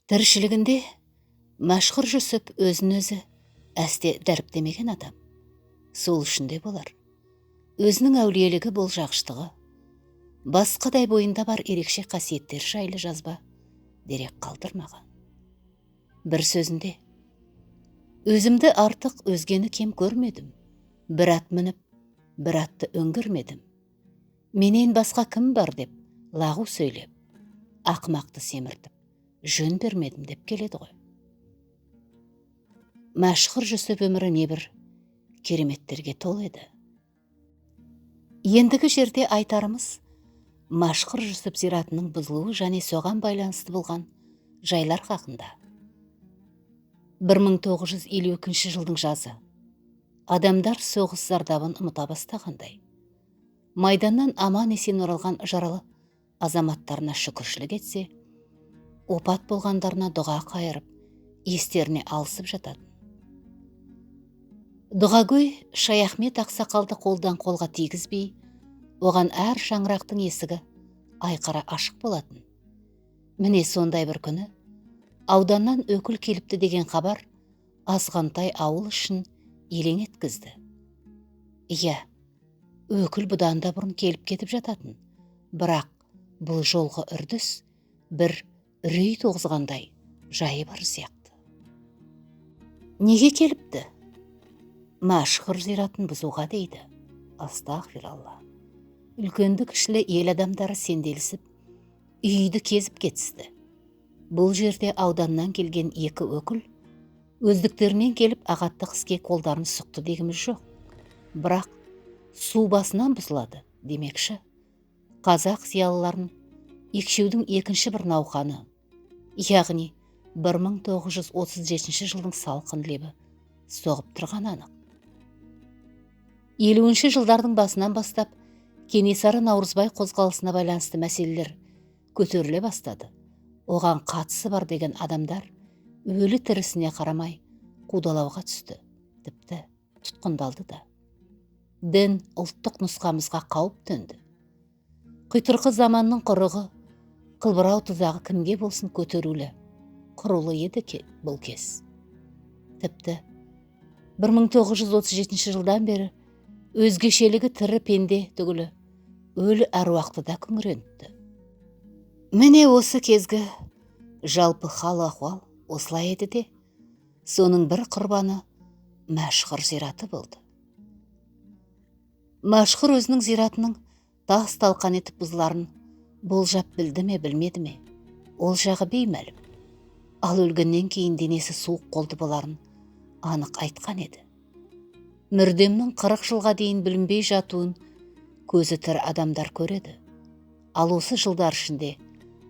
Тіршілігінде Мәшһүр Жүсіп өзін-өзі әсте дәріптемеген адам. Сол үшін де болар. Өзінің әулиелігі болжағыштығы, басқадай бойында бар ерекше қасиеттер жайлы жазба дерек қалдырмаған. Бір сөзінде, өзімді артық өзгені кем көрмедім, бір ат мініп, бір атты өңгірмедім. Менен басқа кім бар деп лағу сөйлеп, ақымақты семіртіп, жөн бермедім деп келеді ғой. Мәшһүр Жүсіп өмірі небір кереметтерге толы еді. Ендігі жерде айтарымыз Мәшһүр Жүсіп зиратының бұзылуы және соған байланысты болған жайлар хақында. 1952 жылдың жазы. Адамдар соғыс зардабын ұмыта бастағандай. Майданнан аман есен оралған жаралы азаматтарына шүкіршілік етсе, опат болғандарына дұға қайырып, естеріне алысып жатады. Дұғагөй Шаяхмет ақсақалды қолдан қолға тигізбей, оған әр шаңырақтың есігі айқара ашық болатын. Міне сондай бір күні ауданнан өкіл келіпті деген хабар азғантай ауыл үшін елең еткізді. Иә, өкіл бұдан да бұрын келіп кетіп жататын, бірақ бұл жолғы үрдіс бір үрей туғызғандай жайы бар сияқты. Неге келіпті? Мәшһүр зиратын бұзуға дейді. Астағфиралла. Үлкенді кішілі ел адамдары сенделісіп, үйді кезіп кетісті. Бұл жерде ауданнан келген екі өкіл өздіктерінен келіп ағаттық іске қолдарын сұқты дегіміз жоқ. Бірақ су басынан бұзылады демекші. Қазақ зиялыларын екшеудің екінші бір науқаны, яғни 1937 жылдың салқын лебі соғып тұрған анық. 50-ші жылдардың басынан бастап Кенесары Наурызбай қозғалысына байланысты мәселелер көтеріле бастады. Оған қатысы бар деген адамдар өлі тірісіне қарамай қудалауға түсті, тіпті тұтқындалды да. Дін ұлттық нұсқамызға қауіп төнді. Құйтырқы заманның құрығы, қылбырау тұзағы кімге болсын көтерулі, құрулы еді бұл кез. Тіпті 1937 жылдан бері өзгешелігі тірі пенде түгілі өлі әруақты да күңірентті. Міне осы кезгі жалпы хал ахуал осылай еді де, соның бір құрбаны Мәшһүр зираты болды. Мәшһүр өзінің зиратының тас талқан етіп бұзыларын болжап білді ме, білмеді ме, ол жағы беймәлім. Ал өлгеннен кейін денесі суық қолды боларын анық айтқан еді. Мүрдемнің 40 жылға дейін білінбей жатуын көзі тірі адамдар көреді. Ал осы жылдар ішінде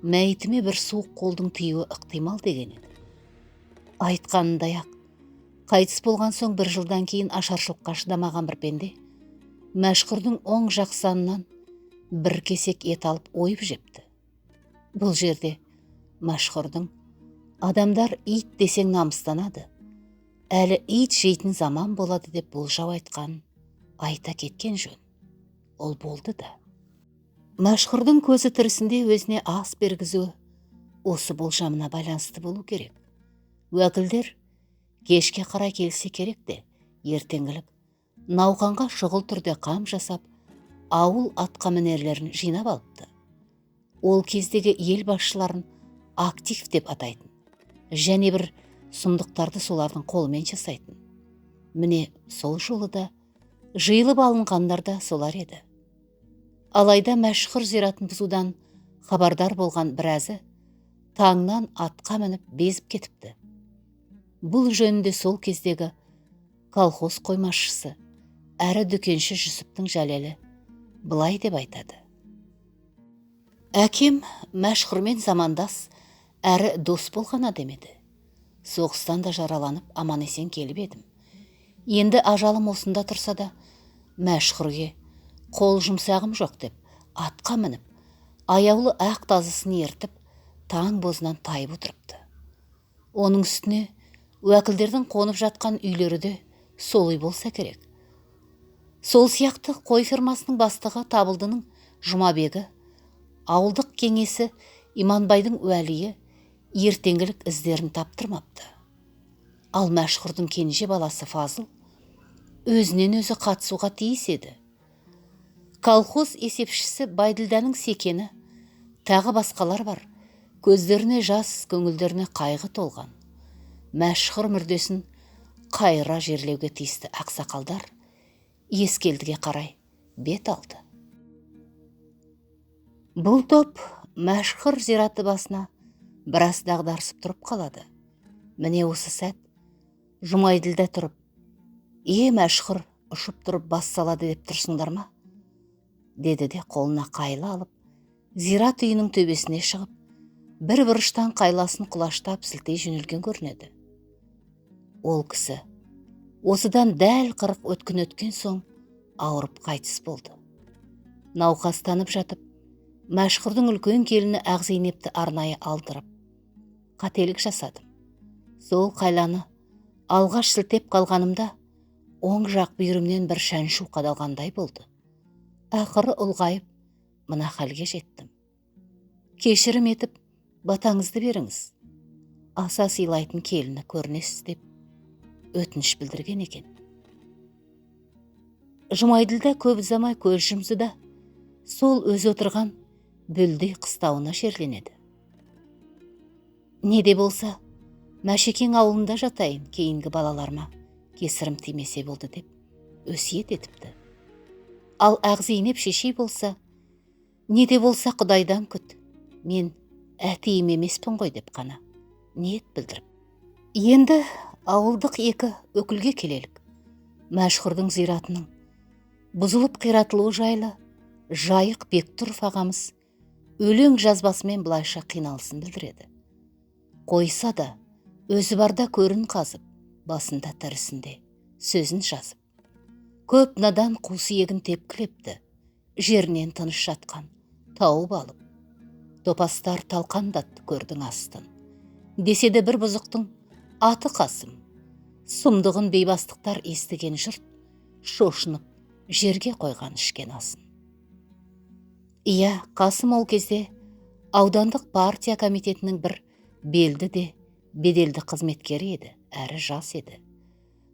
мәйітіме бір суық қолдың тиюі ықтимал деген еді. Айтқанындай ақ, қайтыс болған соң бір жылдан кейін ашаршылыққа шыдамаған бір пенде Мәшһүрдің оң жақ санынан бір кесек ет алып ойып жепті. Бұл жерде Мәшһүрдің адамдар ит десең намыстанады, әлі ит жейтін заман болады деп болжау айтқан айта кеткен жөн. Ол болды да. Мәшһүрдің көзі тірісінде өзіне ас бергізуі осы болжамына байланысты болу керек. Уәкілдер кешке қарай келсе керек де, ертеңгілік науқанға шұғыл түрде қам жасап, ауыл атқамінерлерін жинап алыпты. Ол кездегі ел басшыларын актив деп атайтын, және бір сұмдықтарды солардың қолымен жасайтын. Міне сол жолы да жиылып алынғандар да солар еді. Алайда Мәшһүр зиратын бұзудан хабардар болған біразы таңнан атқа мініп безіп кетіпті. Бұл жөнінде сол кездегі колхоз қоймашысы әрі дүкенші Жүсіптің жәлелі былай деп айтады. Әкем Мәшһүрмен замандас әрі дос болған адам еді. Соғыстан да жараланып аман есен келіп едім. Енді ажалым осында тұрса да, Мәшһүрге қол жұмсағым жоқ деп атқа мініп, аяулы ақ тазысын ертіп, таң бозынан тайып отырыпты. Оның үстіне уәкілдердің қонып жатқан үйлері де сол үй болса керек. Сол сияқты қой фермасының бастығы Табылдының Жұмабегі, ауылдық кеңесі Иманбайдың уәлиі, ертеңгілік іздерін таптырмапты. Ал мәшһүрдің кенже баласы Фазыл өзінен өзі қатысуға тиіс еді. Колхоз есепшісі Байділданың секені, тағы басқалар бар. Көздеріне жас, көңілдеріне қайғы толған. Мәшһүр мүрдесін қайыра жерлеуге тиісті ақсақалдар Ескелдіге қарай бет алды. Бұл топ мәшһүр зираты басына біраз дағдарысып тұрып қалады. Міне осы сәт Жұмайділда тұрып, мәшһүр ұшып тұрып бас салады деп тұрсыңдар ма? Деді де қолына қайлы алып, зират үйінің төбесіне шығып, бір бұрыштан қайласын құлаштап сілтей жөнелген көрінеді. Ол кісі осыдан дәл 40 өткін өткен соң ауырып қайтыс болды. Науқастанып жатып, мәшһүрдің үлкен келіні Ақзейнепті арнайы алдырып, қателік жасадым. Сол қайланы алғаш сілтеп қалғанымда, оң жақ бүйірімнен бір шаншу қадалғандай болды. Ақыры ұлғайып, мына халге жеттім. Кешірім етіп, батаңызды беріңіз. Аса сыйлайтын келіні көрінесіз деп өтініш білдірген екен. Жұмайділда көп ұзамай көз жұмды да, сол өзі отырған Бүлдей қыстауына жерленеді. Не де болса, Мәшекең ауылында жатайын, кейінгі балаларыма кесірім тимесе болды деп өсиет етіпті. Ал Ақзейнеп шешей болса, не де болса Құдайдан күт, мен әтейім емеспін ғой деп қана ниет білдіріп. Енді ауылдық екі өкілге келелік. Мәшһүрдің зиратының бұзылып қиратылуы жайлы Жайық Бектұров ағамыз өлең жазбасымен былайша қиналысын білдіреді. Қойса да, өзі барда көрін қазып, басында тірісінде сөзін жазып. Көп надан қу сүйегін тепкілепті, жерінен тыныш жатқан тауып алып. Топастар талқандатты көрдің астын. Деседе бір бұзықтың аты Қасым. Сұмдығын бейбастықтар естіген жұрт шошынып жерге қойған ішкен асын. Қасым ол кезде аудандық партия комитетінің бір белді де беделді қызметкері еді, әрі жас еді.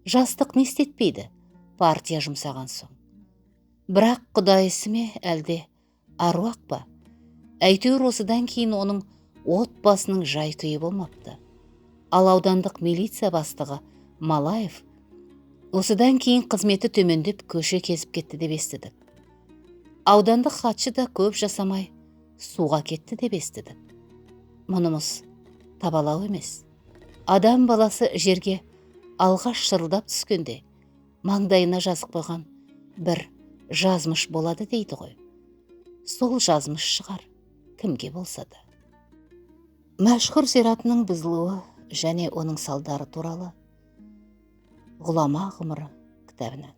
Жастық не істетпейді, партия жұмсаған соң. Бірақ Құдай ісі ме, әлде аруақ па? Әйтеуір осыдан кейін оның отбасының жай күйі болмапты. Ал аудандық милиция бастығы Малаев осыдан кейін қызметі төмендеп көше кезіп кетті деп естідік. Аудандық хатшы да көп жасамай суға кетті деп естідік. Мұнымыз табалау емес. Адам баласы жерге алғаш шырылдап түскенде маңдайына жазып қойған бір жазмыш болады дейді ғой. Сол жазмыш шығар, кімге болса да. Мәшһүр зиратының бұзылуы және оның салдары туралы ғұлама ғұмыры кітабынан.